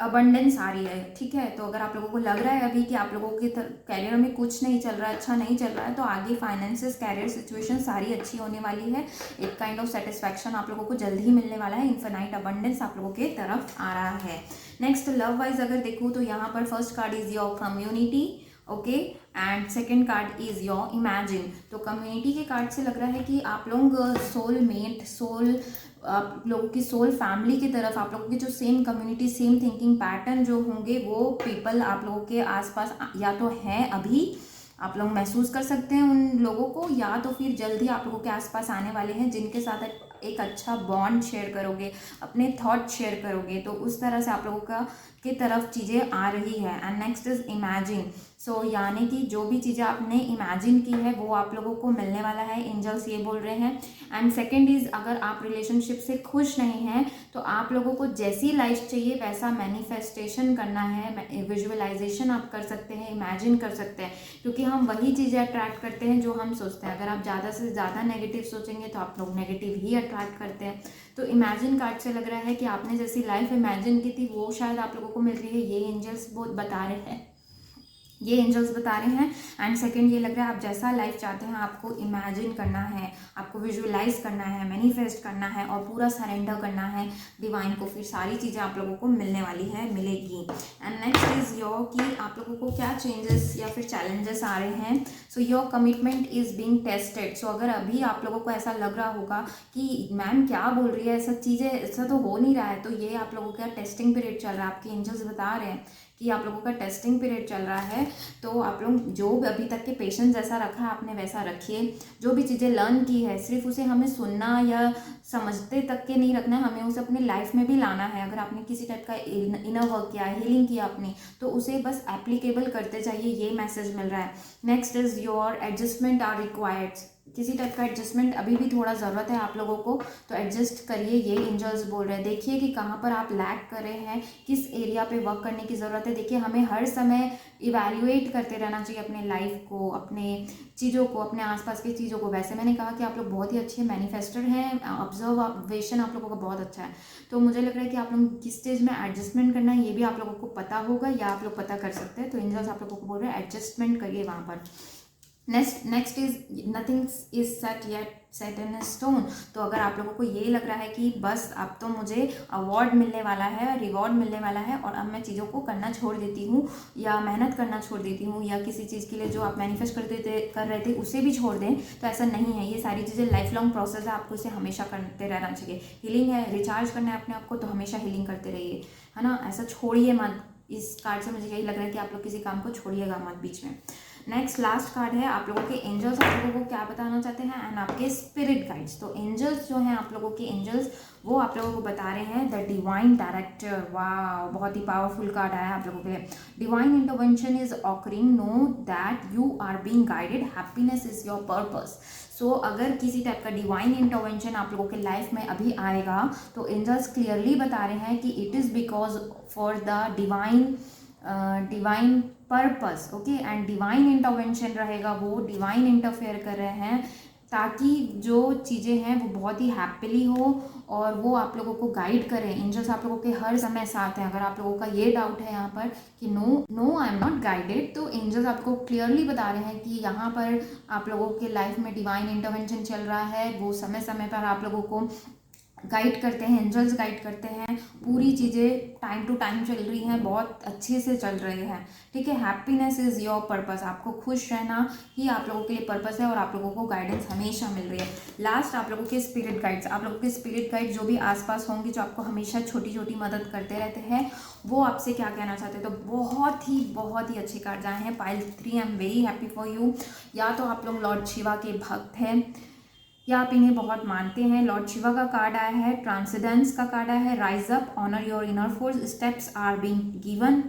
अबंडेंस आ रही है। ठीक है, तो अगर आप लोगों को लग रहा है अभी कि आप लोगों के कैरियर में कुछ नहीं चल रहा है, अच्छा नहीं चल रहा है, तो आगे फाइनेंसेस, कैरियर सिचुएशन सारी अच्छी होने वाली है। एक काइंड ऑफ सेटिस्फैक्शन आप लोगों को जल्द ही मिलने वाला है। इन्फिनाइट अबंडेंस आप लोगों के तरफ आ रहा है। नेक्स्ट लव वाइज अगर देखूँ तो यहाँ पर first card is your community, okay, and second card is your imagine. तो कम्युनिटी के कार्ड से लग रहा है कि आप लोग आप लोगों की सोल फैमिली की तरफ, आप लोगों की जो same community, same thinking pattern जो होंगे वो पीपल आप लोगों के आसपास या तो हैं, अभी आप लोग महसूस कर सकते हैं उन लोगों को, या तो फिर जल्दी आप लोगों के आसपास आने वाले हैं जिनके साथ एक अच्छा बॉन्ड शेयर करोगे, अपने थॉट शेयर करोगे। तो उस तरह से आप लोगों का की तरफ चीज़ें आ रही है। And next is imagine. So यानी कि जो भी चीज़ें आपने इमेजिन की है वो आप लोगों को मिलने वाला है, एंजल्स ये बोल रहे हैं। एंड सेकेंड इज अगर आप रिलेशनशिप से खुश नहीं हैं तो आप लोगों को जैसी लाइफ चाहिए वैसा मैनिफेस्टेशन करना है, विजुअलाइजेशन आप कर सकते हैं, इमेजिन कर सकते हैं, क्योंकि हम वही चीज़ें अट्रैक्ट करते हैं जो हम सोचते हैं। अगर आप ज़्यादा से ज़्यादा नेगेटिव सोचेंगे तो आप लोग नेगेटिव ही अट्रैक्ट करते हैं। तो इमेजिन कार्ड से लग रहा है कि आपने जैसी लाइफ इमेजिन की थी वो शायद आप लोगों को मिल रही है, ये एंजल्स बहुत बता रहे हैं, ये एंजल्स बता रहे हैं। एंड सेकंड ये लग रहा है आप जैसा लाइफ चाहते हैं आपको इमेजिन करना है, आपको विजुअलाइज करना है, मैनिफेस्ट करना है और पूरा सरेंडर करना है डिवाइन को, फिर सारी चीज़ें आप लोगों को मिलने वाली है, मिलेगी। एंड नेक्स्ट इज योर कि आप लोगों को क्या चेंजेस या फिर चैलेंजेस आ रहे हैं। So your commitment is being tested. So अगर अभी आप लोगों को ऐसा लग रहा होगा कि मैम क्या बोल रही है, ऐसा चीज़ें ऐसा तो हो नहीं रहा है, तो ये आप लोगों का टेस्टिंग पीरियड चल रहा है। आपके एंजल्स बता रहे हैं कि आप लोगों का टेस्टिंग पीरियड चल रहा है। तो आप लोग जो अभी तक के पेशेंस जैसा रखा है आपने वैसा रखिए। जो भी चीज़ें लर्न की है सिर्फ उसे हमें सुनना या समझते तक के नहीं रखना है, हमें उसे अपनी लाइफ में भी लाना है। अगर आपने किसी टाइप का इनर वर्क किया, हीलिंग किया अपनी, तो उसे बस एप्लीकेबल करते जाइए, ये मैसेज मिल रहा है। Next is your adjustment are required. किसी टाइप का एडजस्टमेंट अभी भी थोड़ा ज़रूरत है आप लोगों को, तो एडजस्ट करिए, ये एंजल्स बोल रहे हैं। देखिए कि कहाँ पर आप लैक कर रहे हैं, किस एरिया पे वर्क करने की ज़रूरत है। देखिए हमें हर समय इवैल्यूएट करते रहना चाहिए अपने लाइफ को, अपने चीज़ों को, अपने आसपास की चीज़ों को। वैसे मैंने कहा कि आप लोग बहुत ही अच्छे मैनिफेस्टर हैं, ऑब्जर्वेशन आप लोगों का बहुत अच्छा है। तो मुझे लग रहा है कि आप लोग किस स्टेज में एडजस्टमेंट करना है ये भी आप लोगों को पता होगा, या आप लोग पता कर सकते हैं। तो एंजल्स आप लोगों को बोल रहे हैं एडजस्टमेंट करिए वहाँ पर। Next is nothing is set in stone. तो अगर आप लोगों को ये लग रहा है कि बस अब तो मुझे अवार्ड मिलने वाला है, रिवॉर्ड मिलने वाला है और अब मैं चीज़ों को करना छोड़ देती हूँ या मेहनत करना छोड़ देती हूँ, या किसी चीज़ के लिए जो आप मैनिफेस्ट कर रहे थे उसे भी छोड़ दें, तो ऐसा नहीं है। ये सारी चीज़ें लाइफ लॉन्ग प्रोसेस है, आपको इसे हमेशा करते रहना चाहिए। हीलिंग है, रिचार्ज करना है अपने आप को, तो हमेशा हीलिंग करते रहिए, है ना। ऐसा छोड़िए मत। इस कार्ड से मुझे यही लग रहा है कि आप लोग किसी काम को छोड़िएगा मत बीच में। नेक्स्ट लास्ट कार्ड है आप लोगों के एंजल्स आप लोगों को क्या बताना चाहते हैं एंड आपके स्पिरिट गाइड्स। तो एंजल्स जो हैं आप लोगों के एंजल्स वो आप लोगों को बता रहे हैं द डिवाइन डायरेक्टर। वाह, बहुत ही पावरफुल कार्ड आया आप लोगों के लिए। Divine intervention is occurring, know that you are being guided, happiness is your purpose. So अगर किसी टाइप का डिवाइन इंटरवेंशन आप लोगों के लाइफ में अभी आएगा तो एंजल्स क्लियरली बता रहे हैं कि it is because for the divine purpose, okay. And divine intervention रहेगा, वो डिवाइन इंटरफेयर कर रहे हैं ताकि जो चीज़ें हैं वो बहुत ही हैप्पीली हो और वो आप लोगों को गाइड करें। एंजल्स आप लोगों के हर समय साथ हैं। अगर आप लोगों का ये डाउट है यहाँ पर कि no I am not guided, तो एंजल्स आपको क्लियरली बता रहे हैं कि यहाँ पर आप लोगों के लाइफ में डिवाइन इंटरवेंशन चल रहा है, वो समय समय पर आप लोगों को गाइड करते हैं, एंजल्स गाइड करते हैं। पूरी चीज़ें टाइम टू टाइम चल रही हैं, बहुत अच्छे से चल रही हैं, ठीक है। हैप्पीनेस इज़ योर पर्पस, आपको खुश रहना ही आप लोगों के लिए पर्पस है और आप लोगों को गाइडेंस हमेशा मिल रही है। लास्ट आप लोगों के स्पिरिट गाइड्स, आप लोगों के स्पिरिट गाइड जो भी आसपास होंगे, जो आपको हमेशा छोटी छोटी मदद करते रहते हैं, वो आपसे क्या कहना चाहते हैं। तो बहुत ही अच्छे कार्ड आए हैं। Pile 3, I am very happy for you. या तो आप लोग लॉर्ड शिवा के भक्त हैं या आप इन्हें बहुत मानते हैं। लॉर्ड शिवा का कार्ड आया है, ट्रांसेंडेंस का कार्ड आया है, rise up, honour your inner force, steps are being given,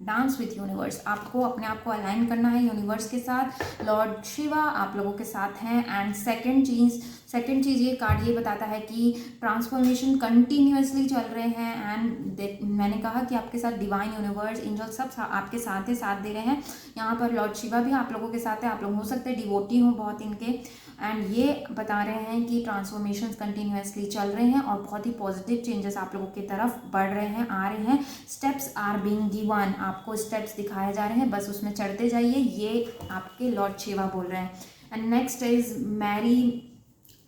dance with universe. आपको अपने आप को अलाइन करना है यूनिवर्स के साथ। लॉर्ड शिवा आप लोगों के साथ हैं। एंड सेकंड चीज़ ये कार्ड ये बताता है कि ट्रांसफॉर्मेशन कंटिन्यूअसली चल रहे हैं। एंड मैंने कहा कि आपके साथ डिवाइन यूनिवर्स एंजल सब आपके साथ दे रहे हैं। यहाँ पर लॉर्ड शिवा भी आप लोगों के साथ है। आप लोग हो सकते हैं डिवोटी हो बहुत इनके। एंड ये बता रहे हैं कि ट्रांसफॉर्मेशंस कंटिन्यूअसली चल रहे हैं और बहुत ही पॉजिटिव चेंजेस आप लोगों की तरफ बढ़ रहे हैं, आ रहे हैं। स्टेप्स आर बीइंग गिवन, आपको स्टेप्स दिखाए जा रहे हैं, बस उसमें चढ़ते जाइए, ये आपके लॉर्ड शिवा बोल रहे हैं। And next is Mary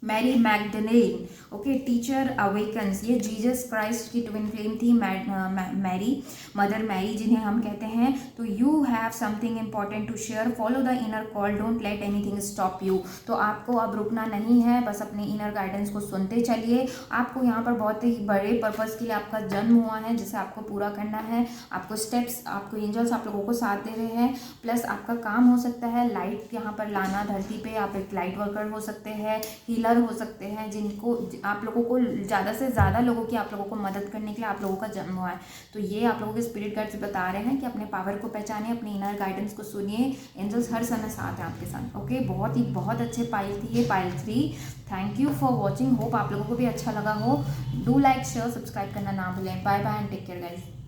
Magdalene, okay, teacher awakens. ये जीसस क्राइस्ट की ट्विन फ्लेम थी मैरी, मदर मैरी जिन्हें हम कहते हैं। तो you have something important to share, follow the inner call, don't let anything stop you. तो आपको अब रुकना नहीं है, बस अपने इनर गाइडेंस को सुनते चलिए। आपको यहाँ पर बहुत ही बड़े पर्पस के लिए आपका जन्म हुआ है जिसे आपको पूरा करना है। आपको स्टेप्स, आपको एंजल्स आप लोगों को साथ दे रहे हैं। प्लस आपका काम हो सकता है लाइट यहाँ पर लाना धरती पे। आप एक लाइट वर्कर हो सकते हैं, हीलर हो सकते हैं, जिनको आप लोगों को ज़्यादा से ज़्यादा लोगों की आप लोगों को मदद करने के लिए आप लोगों का जन्म हुआ है। तो ये आप लोगों के स्पिरिट गाइड्स बता रहे हैं कि अपने पावर को पहचानिए, अपने इनर गाइडेंस को सुनिए। एंजल्स हर समय साथ हैं आपके साथ, ओके। बहुत अच्छे पाइल थी ये, pile 3। Thank you for watching, hope आप लोगों को भी अच्छा लगा हो। डू लाइक, शेयर, सब्सक्राइब करना ना भूलें। Bye bye and take care guys.